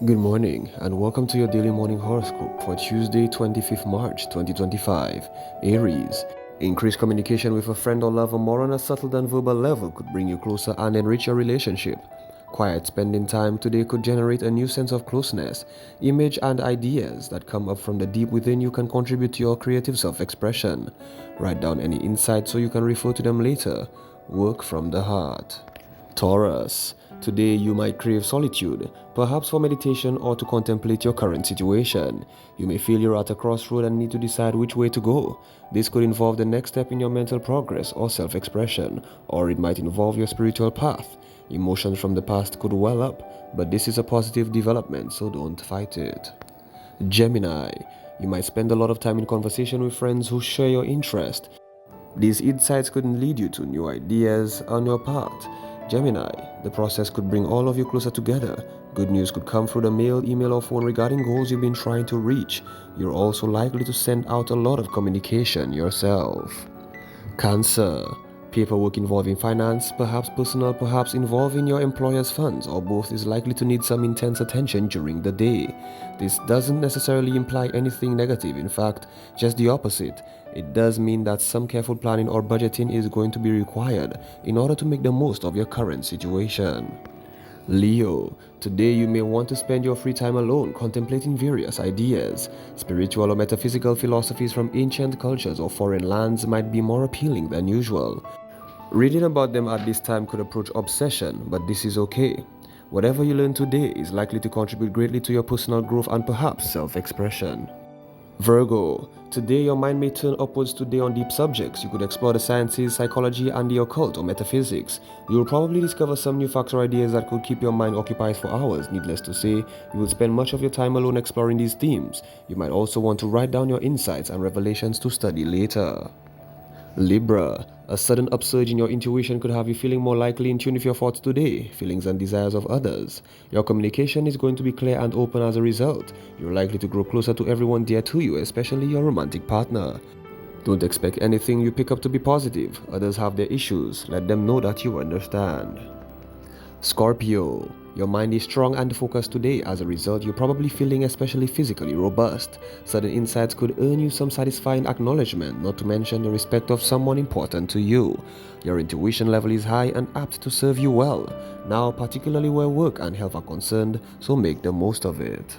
Good morning and welcome to your daily morning horoscope for Tuesday, 25th March 2025. Aries. Increased communication with a friend or lover more on a subtle than verbal level could bring you closer and enrich your relationship. Quiet spending time today could generate a new sense of closeness. Image and ideas that come up from the deep within you can contribute to your creative self-expression. Write down any insights so you can refer to them later. Work from the heart. Taurus. Today you might crave solitude, perhaps for meditation or to contemplate your current situation. You may feel you're at a crossroad and need to decide which way to go. This could involve the next step in your mental progress or self-expression, or it might involve your spiritual path. Emotions from the past could well up, but this is a positive development, so don't fight it. Gemini. You might spend a lot of time in conversation with friends who share your interest. These insights could lead you to new ideas on your path. Gemini, the process could bring all of you closer together. Good news could come through the mail, email, or phone regarding goals you've been trying to reach. You're also likely to send out a lot of communication yourself. Cancer. Paperwork involving finance, perhaps personal, perhaps involving your employer's funds, or both is likely to need some intense attention during the day. This doesn't necessarily imply anything negative, in fact, just the opposite. It does mean that some careful planning or budgeting is going to be required in order to make the most of your current situation. Leo, today you may want to spend your free time alone contemplating various ideas. Spiritual or metaphysical philosophies from ancient cultures or foreign lands might be more appealing than usual. Reading about them at this time could approach obsession, but this is okay. Whatever you learn today is likely to contribute greatly to your personal growth and perhaps self-expression. Virgo, today your mind may turn upwards today on deep subjects. You could explore the sciences, psychology, and the occult or metaphysics. You will probably discover some new facts or ideas that could keep your mind occupied for hours. Needless to say, you will spend much of your time alone exploring these themes. You might also want to write down your insights and revelations to study later. Libra, a sudden upsurge in your intuition could have you feeling more likely in tune with your thoughts today, feelings and desires of others. Your communication is going to be clear and open as a result. You're likely to grow closer to everyone dear to you, especially your romantic partner. Don't expect anything you pick up to be positive. Others have their issues. Let them know that you understand. Scorpio, your mind is strong and focused today. As a result, you're probably feeling especially physically robust. Sudden insights could earn you some satisfying acknowledgement, not to mention the respect of someone important to you. Your intuition level is high and apt to serve you well, now particularly where work and health are concerned, so make the most of it.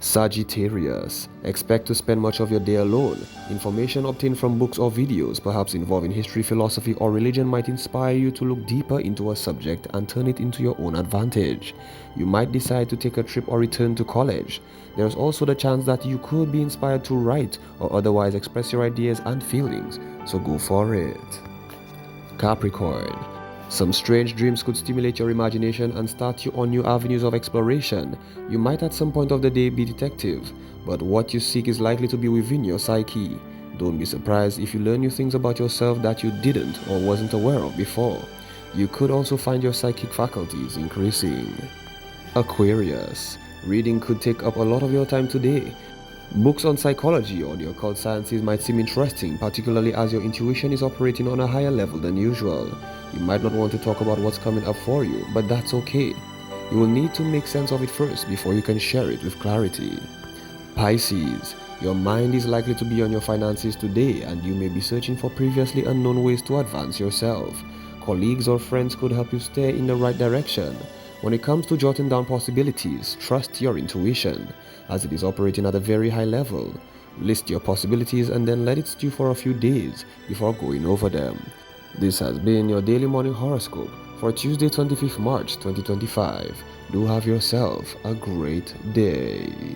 Sagittarius, expect to spend much of your day alone. Information obtained from books or videos, perhaps involving history, philosophy, or religion, might inspire you to look deeper into a subject and turn it into your own advantage. You might decide to take a trip or return to college. There's also the chance that you could be inspired to write or otherwise express your ideas and feelings, so go for it. Capricorn, some strange dreams could stimulate your imagination and start you on new avenues of exploration. You might at some point of the day be detective, but what you seek is likely to be within your psyche. Don't be surprised if you learn new things about yourself that you didn't or wasn't aware of before. You could also find your psychic faculties increasing. Aquarius, reading could take up a lot of your time today. Books on psychology or the occult sciences might seem interesting, particularly as your intuition is operating on a higher level than usual. You might not want to talk about what's coming up for you, but that's okay. You will need to make sense of it first before you can share it with clarity. Pisces, your mind is likely to be on your finances today and you may be searching for previously unknown ways to advance yourself. Colleagues or friends could help you steer in the right direction. When it comes to jotting down possibilities, trust your intuition, as it is operating at a very high level. List your possibilities and then let it stew for a few days before going over them. This has been your daily morning horoscope for Tuesday, 25th March 2025. Do have yourself a great day.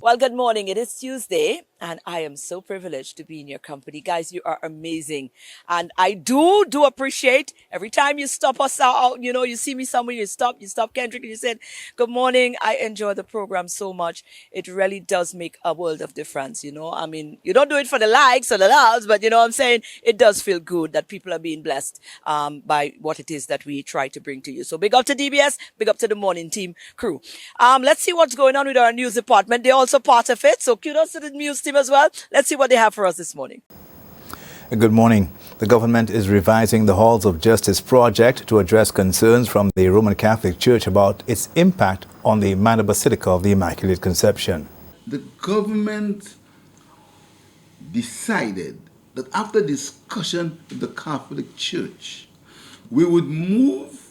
Well, good morning. It is Tuesday, And I am so privileged to be in your company. Guys, you are amazing. And I do appreciate every time you stop us out, you see me somewhere, you stop Kendrick and you said, good morning. I enjoy the program so much. It really does make a world of difference. I mean, you don't do it for the likes or the loves, but you know what I'm saying? It does feel good that people are being blessed, by what it is that we try to bring to you. So big up to DBS, big up to the morning team crew. Let's see what's going on with our news department. They're also part of it. So kudos to the news team as well. Let's see what they have for us this morning. Good morning. The government is revising the Halls of Justice project to address concerns from the Roman Catholic Church about its impact on the Minor Basilica of the Immaculate Conception. The government decided that after discussion with the Catholic Church, we would move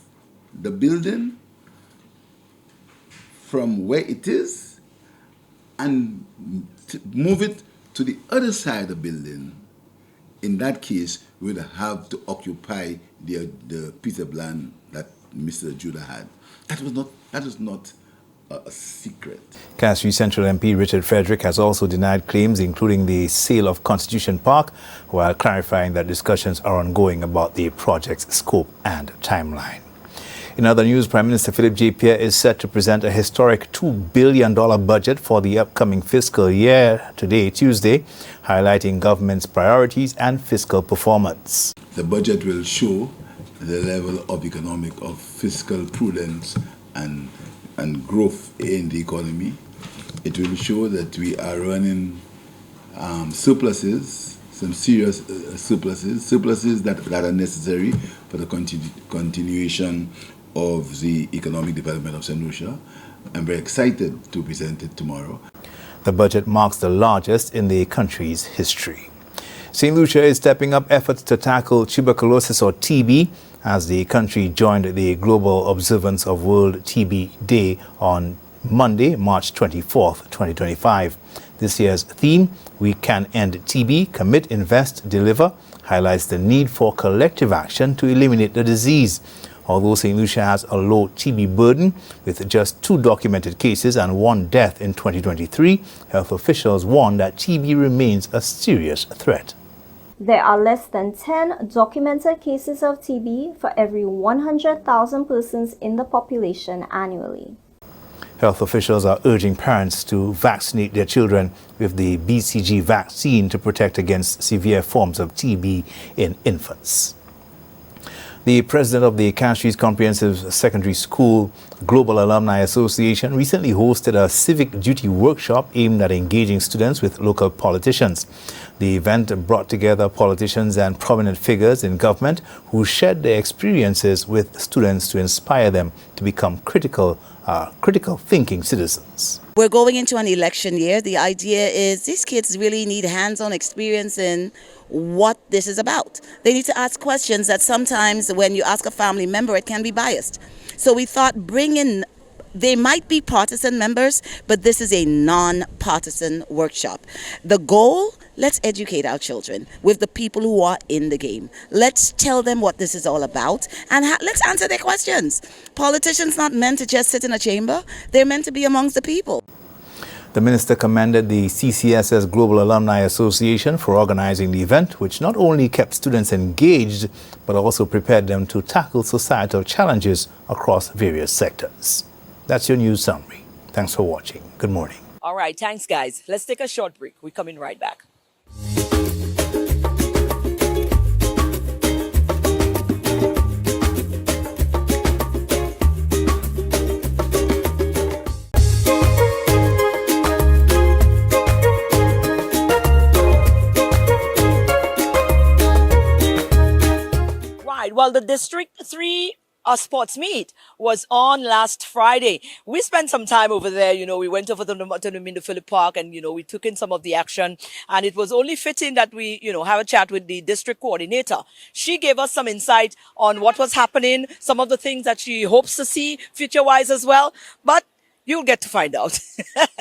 the building from where it is and move it to the other side of the building. In that case, we would have to occupy the piece of land that Mr. Judah had. That was not a secret. Cassie Central MP Richard Frederick has also denied claims including the sale of Constitution Park, while clarifying that discussions are ongoing about the project's scope and timeline. In other news, Prime Minister Philip J. Pierre is set to present a historic $2 billion budget for the upcoming fiscal year today, Tuesday, highlighting government's priorities and fiscal performance. The budget will show the level of fiscal prudence and growth in the economy. It will show that we are running surpluses, some serious surpluses that are necessary for the continuation of the economic development of St. Lucia. I'm very excited to present it tomorrow. The budget marks the largest in the country's history. St. Lucia is stepping up efforts to tackle tuberculosis or TB as the country joined the global observance of World TB Day on Monday, March 24th, 2025. This year's theme, We Can End TB, Commit, Invest, Deliver, highlights the need for collective action to eliminate the disease. Although St. Lucia has a low TB burden, with just 2 documented cases and 1 death in 2023, health officials warn that TB remains a serious threat. There are less than 10 documented cases of TB for every 100,000 persons in the population annually. Health officials are urging parents to vaccinate their children with the BCG vaccine to protect against severe forms of TB in infants. The president of the Castries Comprehensive Secondary School Global Alumni Association recently hosted a civic duty workshop aimed at engaging students with local politicians. The event brought together politicians and prominent figures in government who shared their experiences with students to inspire them to become critical thinking citizens. We're going into an election year. The idea is these kids really need hands-on experience in what this is about. They need to ask questions that sometimes when you ask a family member, it can be biased. So we thought they might be partisan members, but this is a non-partisan workshop. The goal, let's educate our children with the people who are in the game. Let's tell them what this is all about and let's answer their questions. Politicians not meant to just sit in a chamber. They're meant to be amongst the people. The minister commended the CCSS Global Alumni Association for organizing the event, which not only kept students engaged, but also prepared them to tackle societal challenges across various sectors. That's your news summary. Thanks for watching. Good morning. All right. Thanks, guys. Let's take a short break. We're coming right back. Well, the District 3 sports meet was on last Friday. We spent some time over there. We went over to the Minder Phillip Park and, we took in some of the action. And it was only fitting that we, have a chat with the district coordinator. She gave us some insight on what was happening, some of the things that she hopes to see future-wise as well. But you'll get to find out.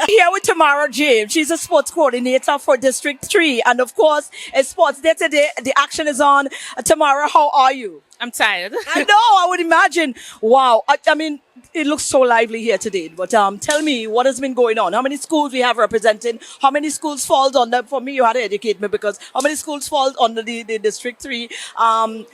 Here with Tamara James. She's a sports coordinator for District 3. And of course, it's Sports Day today. The action is on. Tamara, how are you? I'm tired. I know, I would imagine. Wow. I mean, it looks so lively here today. But tell me what has been going on. How many schools we have represented? How many schools falls under? For me, you had to educate me because how many schools fall under the District 3?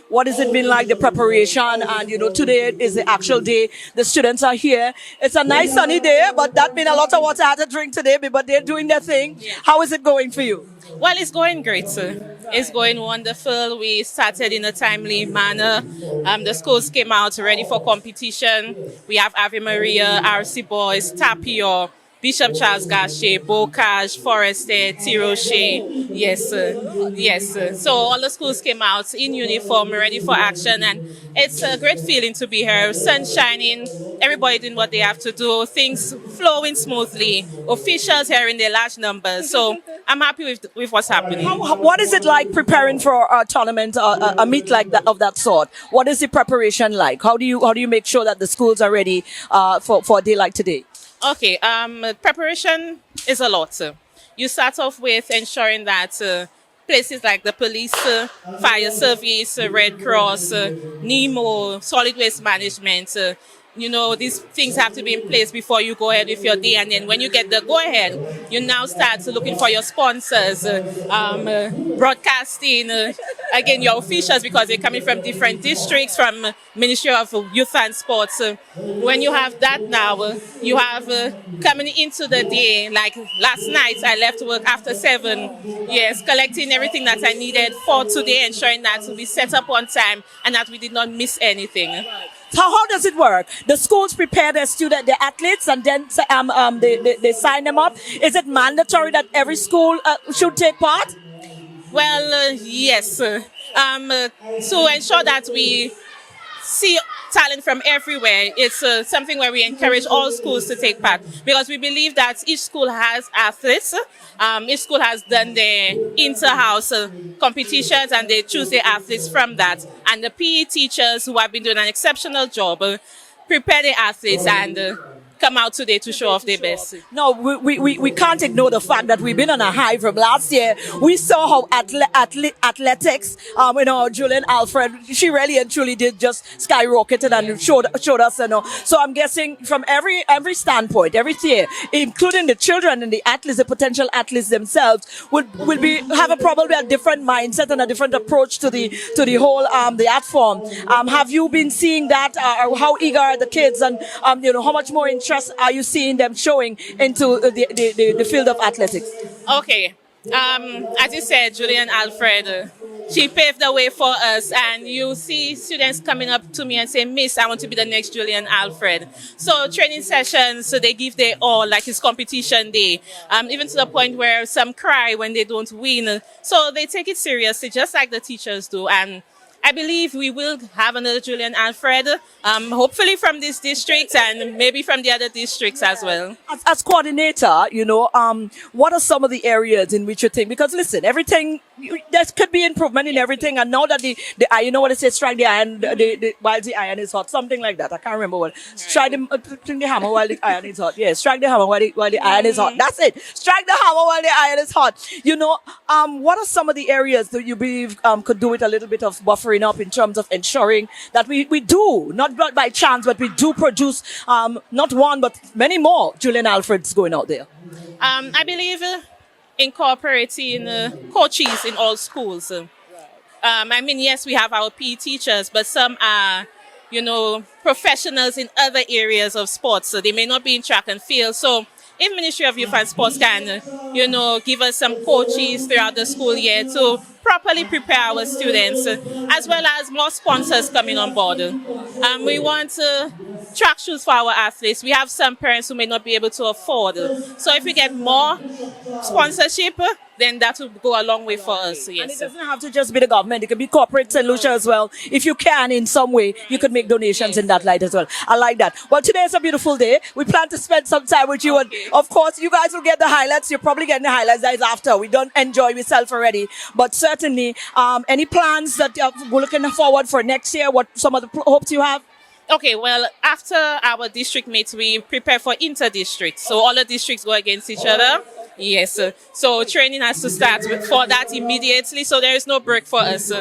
What has it been like, the preparation? And today is the actual day. The students are here. It's a nice sunny day, but that means a lot of water I had to drink today. But they're doing their thing. How is it going for you? Well, it's going great, sir. It's going wonderful. We started in a timely manner. The schools came out ready for competition. We have Ave Maria, RC Boys, Tapio, Bishop Charles Gachet, Bocage, Forester, Tiroche. Yes, sir. Yes, sir. So all the schools came out in uniform, ready for action, and it's a great feeling to be here. Sun shining, everybody doing what they have to do, things flowing smoothly, officials here in their large numbers. So I'm happy with what's happening. What is it like preparing for a tournament, a meet like that of that sort? What is the preparation like? How do you make sure that the schools are ready for a day like today? Okay, preparation is a lot. You start off with ensuring that places like the police, fire service, Red Cross, NEMO, solid waste management, these things have to be in place before you go ahead with your day. And then when you get the go-ahead, you now start looking for your sponsors, broadcasting, again, your officials, because they're coming from different districts, from Ministry of Youth and Sports. When you have that now, you have coming into the day, like last night, I left work after 7, yes, collecting everything that I needed for today, ensuring that we set up on time and that we did not miss anything. So how does it work? The schools prepare their athletes, and then they sign them up. Is it mandatory that every school should take part? Well, yes. To ensure that we see talent from everywhere, it's something where we encourage all schools to take part, because we believe that each school has athletes. Each school has done their inter-house competitions, and they choose their athletes from that. And the PE teachers, who have been doing an exceptional job, prepare the athletes and come out today to show off their best. No, we can't ignore the fact that we've been on a high from last year. We saw how athletics, Julian Alfred, she really and truly did just skyrocketed and showed us, So I'm guessing from every standpoint, every year, including the children and the athletes, the potential athletes themselves, will have probably a different mindset and a different approach to the whole the art form. Have you been seeing that? How eager are the kids, and how much more interest are you seeing them showing into the field of athletics? Okay. As you said, Julian Alfred, she paved the way for us, and you see students coming up to me and say, "Miss, I want to be the next Julian Alfred." So training sessions, so they give their all, like it's competition day, even to the point where some cry when they don't win. So they take it seriously, just like the teachers do. And I believe we will have another Julian Alfred, hopefully from this district and maybe from the other districts as well. As coordinator, what are some of the areas in which you think? Because listen, everything, there could be improvement in everything. And now that the what they say, strike the iron while the iron is hot, something like that. I can't remember what. Strike the hammer while the iron is hot. Yeah, strike the hammer while the iron is hot. That's it. Strike the hammer while the iron is hot. What are some of the areas that you believe could do with a little bit of buffering up in terms of ensuring that we do, not by chance, but we do produce not one, but many more Julian Alfreds going out there? I believe incorporating coaches in all schools. Yes, we have our PE teachers, but some are, professionals in other areas of sports. So they may not be in track and field. So if Ministry of Youth and Sports can, give us some coaches throughout the school year to properly prepare our students, as well as more sponsors coming on board. We want track shoes for our athletes. We have some parents who may not be able to afford. So if we get more sponsorship, then that will go a long way for us. Yes. And it doesn't have to just be the government. It could be corporate St. Lucia as well. If you can, in some way, you could make donations in that light as well. I like that. Well, today is a beautiful day. We plan to spend some time with you. Okay. And of course, you guys will get the highlights. You're probably getting the highlights that is after. We don't enjoy yourself already. But certainly, any plans that we're looking forward for next year? What some of the hopes you have? Okay, well, after our district meets, we prepare for inter-district. So all the districts go against each other. Yes. So training has to start for that immediately. So there is no break for us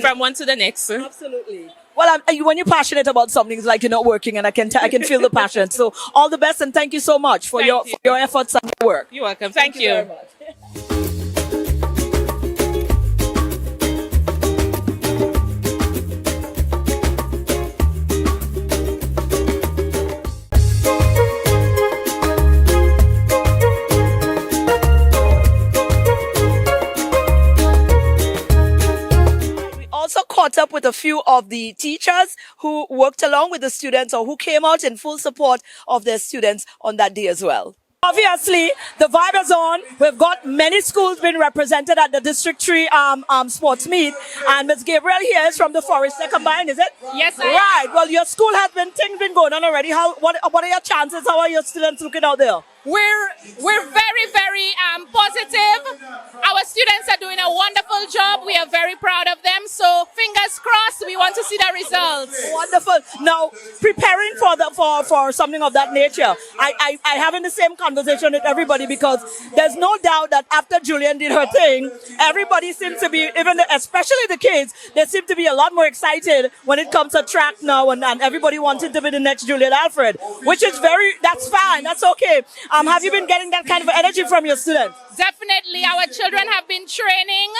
from one to the next. Absolutely. Well, when you're passionate about something, it's like you're not working, and I can feel the passion. So all the best, and thank you so much for Thank your efforts and your work. You're welcome. Thank you. Very much. Also caught up with a few of the teachers who worked along with the students or who came out in full support of their students on that day as well. Obviously, the vibe is on. We've got many schools being represented at the District 3 sports meet. And Ms. Gabriel here is from the Forester Combined, is it? Yes, I am. Right. Well, your school has things been going on already. What are your chances? How are your students looking out there? We're very, very positive. Our students are doing a wonderful job. We are very proud of them. So fingers crossed, we want to see the results. Wonderful. Now, preparing for something of that nature, I having the same conversation with everybody, because there's no doubt that after Julian did her thing, everybody seems to be, especially the kids, they seem to be a lot more excited when it comes to track now, and everybody wanting to be the next Julian Alfred, which is that's fine, that's okay. Have you been getting that kind of energy from your students? Definitely, our children have been training,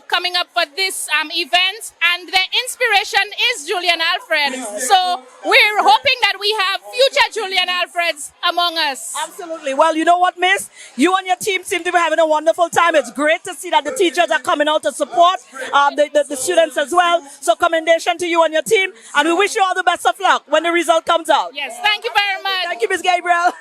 coming up for this event, and their inspiration is Julian Alfred. So we're hoping that we have future Julian Alfreds among us. Absolutely. Well, you know what, Miss? You and your team seem to be having a wonderful time. It's great to see that the teachers are coming out to support the students as well. So commendation to you and your team, and we wish you all the best of luck when the result comes out. Yes, thank you very much. Thank you, Ms. Gabriel.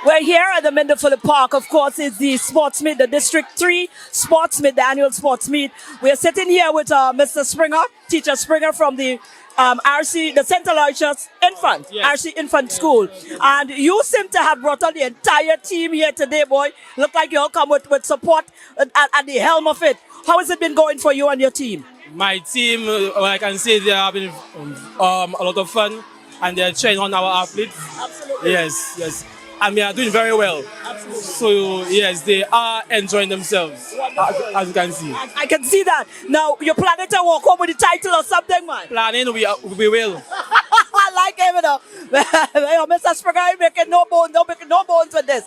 We're here at the Minder Phillip Park. Of course, it's the sports meet, the District 3 sports meet, the annual sports meet. We're sitting here with Mr. Springer, Teacher Springer from the RC, the St. Aloysius Infant, Yes. RC Infant School. And you seem to have brought on the entire team here today, boy. Look like you all come with support at the helm of it. How has it been going for you and your team? My team, I can say they are having a lot of fun, and they're training on our athletes. Absolutely. Yes. And they are doing very well. Absolutely. So, yes, they are enjoying themselves, as you can see. I can see that. Now, you're planning to walk home with the title or something, man? Planning, we will. I like him, you know. Mr. Springer, making no bones with this.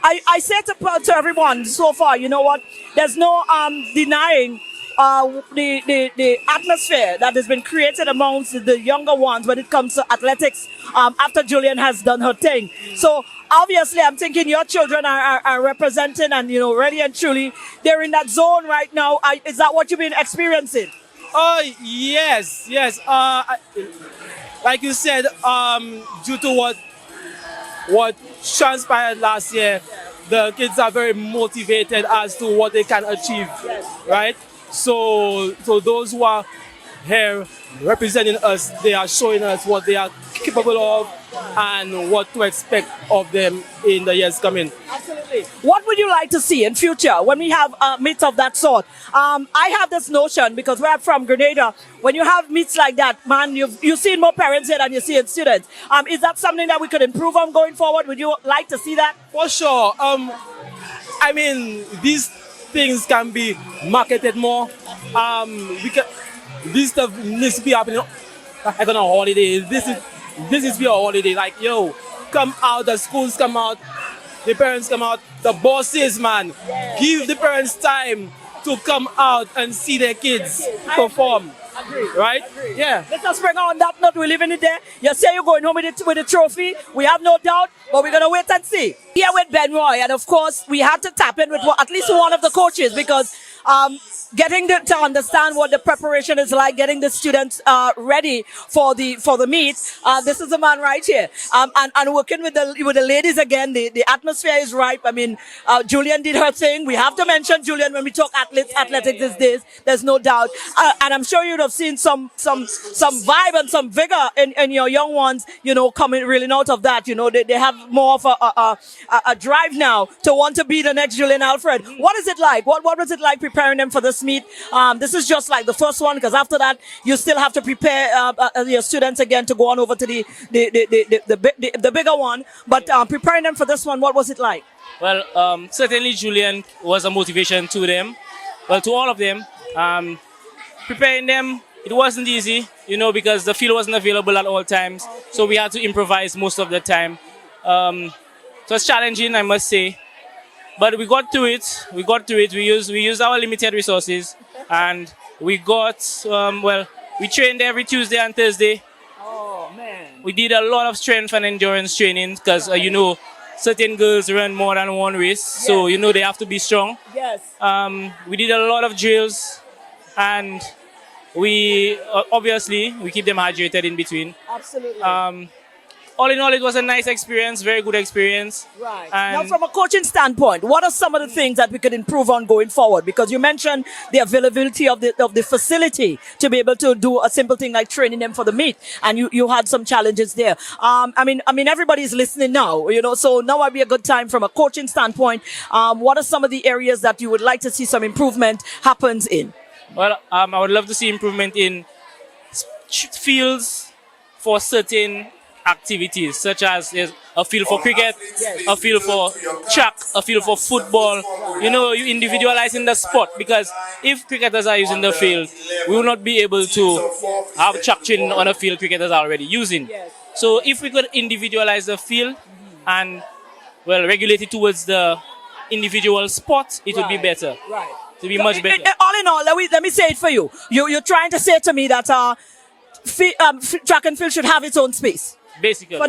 I say to everyone so far, you know what? There's no denying the atmosphere that has been created amongst the younger ones when it comes to athletics after Julian has done her thing. So obviously I'm thinking your children are representing, and you know, really and truly they're in that zone right now. Is that what you've been experiencing? Oh, yes. Like you said, due to what transpired last year, the kids are very motivated as to what they can achieve, right? So those who are here representing us, they are showing us what they are capable of and what to expect of them in the years coming. Absolutely. What would you like to see in future when we have meets of that sort? I have this notion, because we're from Grenada, when you have meets like that, man, you've seen more parents here than you see in students. Is that something that we could improve on going forward? Would you like to see that? For sure. I mean, these things can be marketed more. This stuff needs to be happening like on a holiday. This is be a holiday. Like, yo, come out, the schools come out, the parents come out, the bosses, man. Give the parents time to come out and see their kids perform. Agree. Right? Agree. Yeah. Mr. Springer, on that note, we're leaving it there. You say you're going home with the trophy. We have no doubt, but we're going to wait and see. Here with Ben Roy, and of course, we had to tap in with at least one of the coaches, because getting to understand what the preparation is like, getting the students ready for the meet. This is the man right here, and working with the ladies again. The atmosphere is ripe. I mean, Julian did her thing. We have to mention Julian when we talk athletics these days. There's no doubt, and I'm sure you'd have seen some vibe and some vigor in your young ones. You know, coming really out of that. You know, they have more of a drive now to want to be the next Julian Alfred. What is it like? What was it like preparing them for this meet? This is just like the first one, because after that you still have to prepare your students again to go on over to the bigger one. But preparing them for this one, what was it like? Well, certainly Julian was a motivation to them. Well, to all of them. Preparing them it wasn't easy, because the field wasn't available at all times. So we had to improvise most of the time. It was challenging, I must say. But we got to it. We used our limited resources, and we got, we trained every Tuesday and Thursday. Oh, man. We did a lot of strength and endurance training because, certain girls run more than one race. So, they have to be strong. Yes. We did a lot of drills, and we, obviously, we keep them hydrated in between. Absolutely. All in all, it was a nice experience, very good experience. Right. And Now, from a coaching standpoint, what are some of the things that we could improve on going forward? Because you mentioned the availability of the facility to be able to do a simple thing like training them for the meet, and you had some challenges there. I mean, everybody's listening now, so now would be a good time from a coaching standpoint. What are some of the areas that you would like to see some improvement happens in? Well, I would love to see improvement in fields for certain activities, such as there's a field for cricket, a field for track, a field for football. You individualizing the sport, because if cricketers are using the field, we will not be able to have track training on a field cricketers are already using. So if we could individualize the field and, regulate it towards the individual sport, it would be better. Right. To be much better. All in all, let me say it for you. You're trying to say to me that track and field should have its own space. Basically. For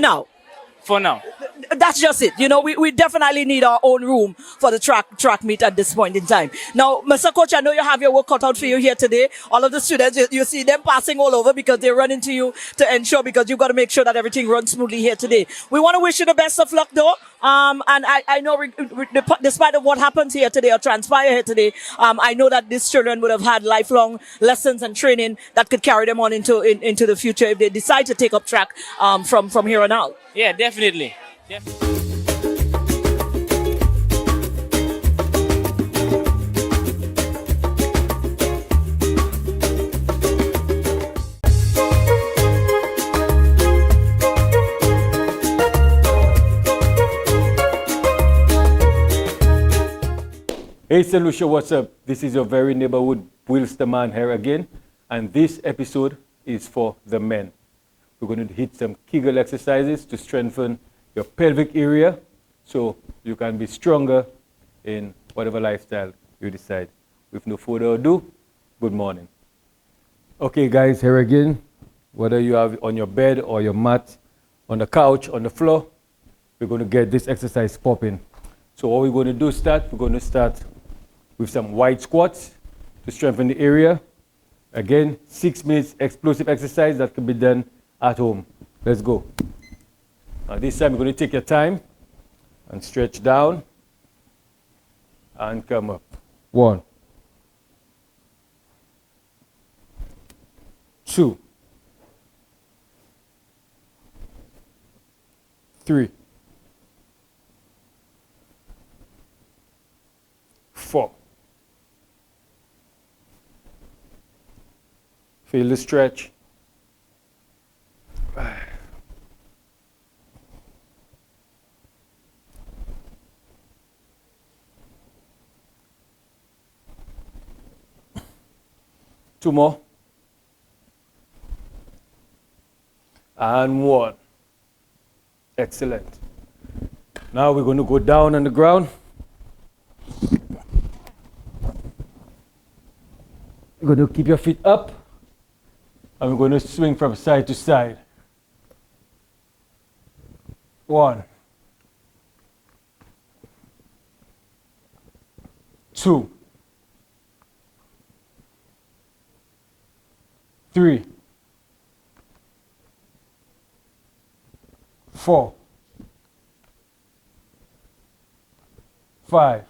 now. That's just it. We definitely need our own room for the track meet at this point in time. Now, Mr. Coach, I know you have your work cut out for you here today. All of the students, you see them passing all over because they run into you to ensure, because you've got to make sure that everything runs smoothly here today. We want to wish you the best of luck, though. And I know, despite of what happens here today or transpire here today, I know that these children would have had lifelong lessons and training that could carry them on into the future if they decide to take up track from here on out. Yeah, definitely. Hey St. Lucia, what's up? This is your very neighborhood Wills the Man here again, and this episode is for the men. We're going to hit some Kegel exercises to strengthen your pelvic area so you can be stronger in whatever lifestyle you decide. With no further ado, good morning. Okay guys, here again, whether you have on your bed or your mat, on the couch, on the floor, we're going to get this exercise popping. So what we're going to do we're going to start with some wide squats to strengthen the area. Again, 6 minutes explosive exercise that can be done at home. Let's go. Now this time you're going to take your time and stretch down and come up. 1, 2, 3, 4. Feel the stretch. 5. 2 more. And 1. Excellent. Now we're going to go down on the ground. You're going to keep your feet up, and we're going to swing from side to side. 1, 2, 3, 4, 5,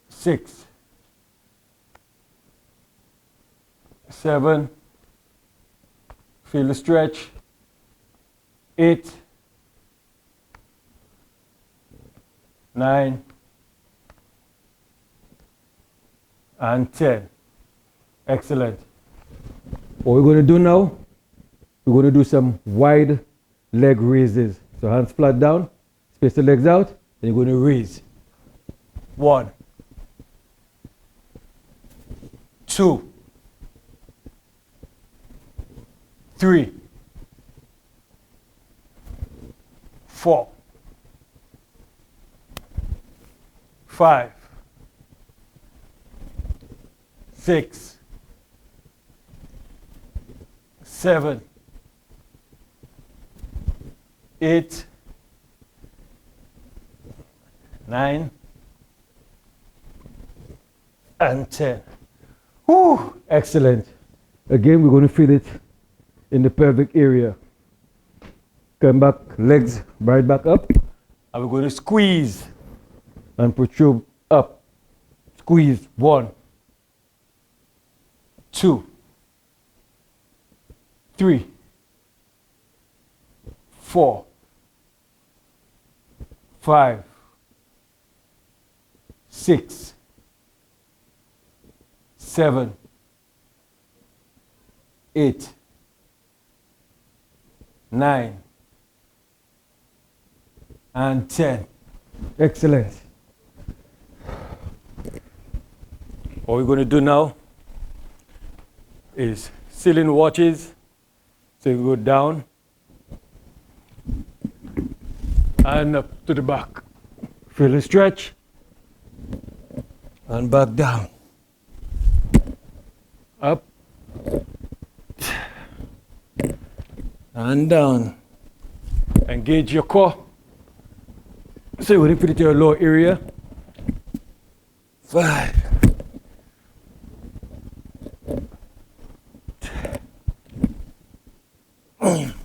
6, 7, feel the stretch, 8, 9, and 10. Excellent. What we're going to do now, we're going to do some wide leg raises. So hands flat down, space the legs out, and you're going to raise. 1, 2, 3, 4, 5, 6, 7, 8, 9, and 10. Whew, excellent. Again, we're going to feel it in the pelvic area. Come back, legs right back up, and we're going to squeeze and protrude up. Squeeze. 1, 2, 3, 4, 5, 6, 7, 8, 9, and 10. Excellent. What we're going to do now is ceiling watches. So you go down and up to the back. Feel the stretch and back down. Up and down. Engage your core. So you want to put it to your lower area. 5,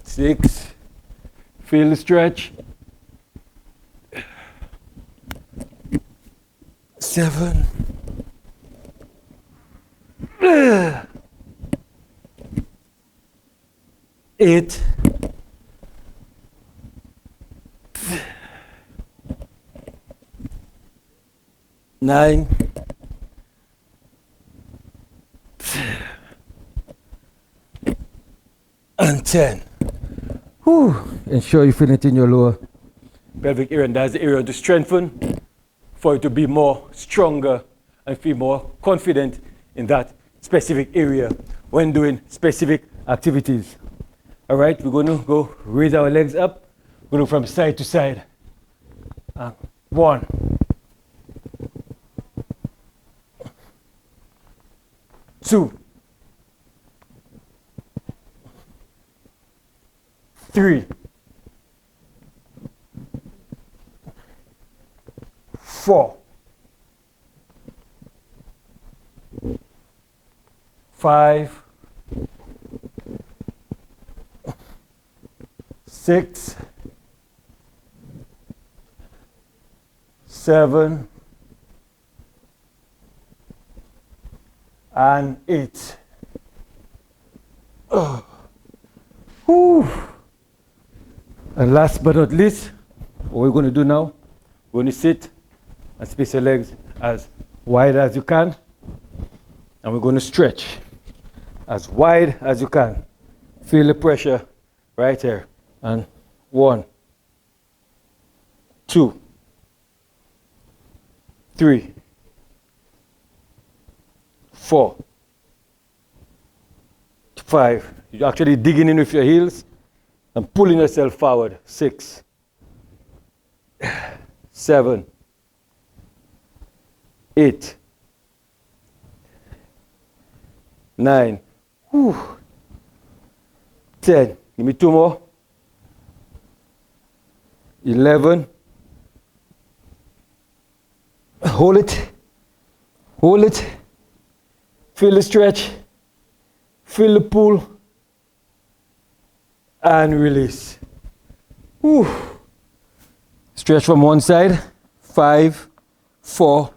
6, feel the stretch. 7, 8, 9, and 10. Whew. Ensure you feel it in your lower pelvic area, and that's the area to strengthen for you to be more stronger and feel more confident in that specific area when doing specific activities. All right, we're going to go raise our legs up, going from side to side. 1, 2, 3, 4, 5, 6, 7, and 8. Whew. And last but not least, what we're going to do now, we're going to sit and space your legs as wide as you can. And we're going to stretch as wide as you can. Feel the pressure right here. And 1, 2, 3, 4, 5. You're actually digging in with your heels and pulling yourself forward. 6, 7, 8, 9, 10. Give me 2 more. 11. Hold it. Hold it. Feel the stretch. Feel the pull. And release. Whew. Stretch from one side. 5, 4,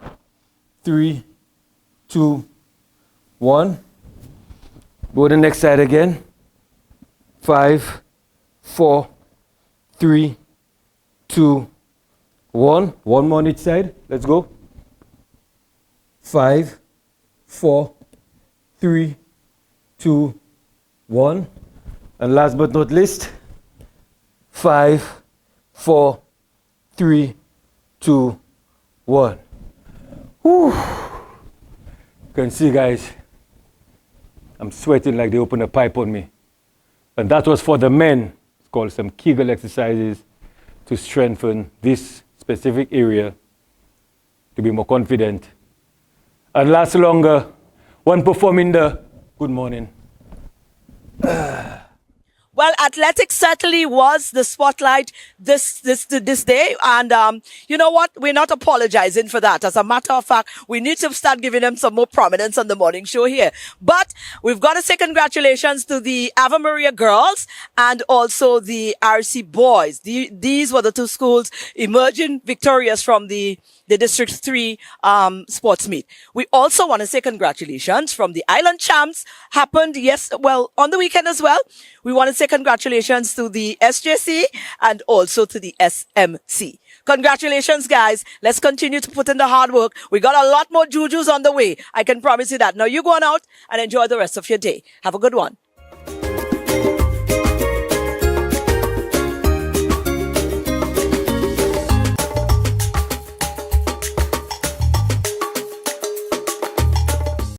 3, 2, 1. Go to the next side again. 5, 4, 3, 2, 1. One more on each side. Let's go. 5, 4, 3, 2, 1. And last but not least, 5, 4, 3, 2, 1. Whew. You can see, guys, I'm sweating like they opened a pipe on me. And that was for the men. It's called some Kegel exercises to strengthen this specific area to be more confident and last longer. One performing the good morning. Well, athletics certainly was the spotlight this day. And you know what? We're not apologizing for that. As a matter of fact, we need to start giving them some more prominence on the morning show here. But we've got to say congratulations to the Ave Maria girls and also the RC boys. These were the two schools emerging victorious from the District 3 sports meet. We also want to say congratulations from the Island Champs. Happened, on the weekend as well. We want to say congratulations to the SJC and also to the SMC. Congratulations, guys. Let's continue to put in the hard work. We got a lot more jujus on the way. I can promise you that. Now you go on out and enjoy the rest of your day. Have a good one.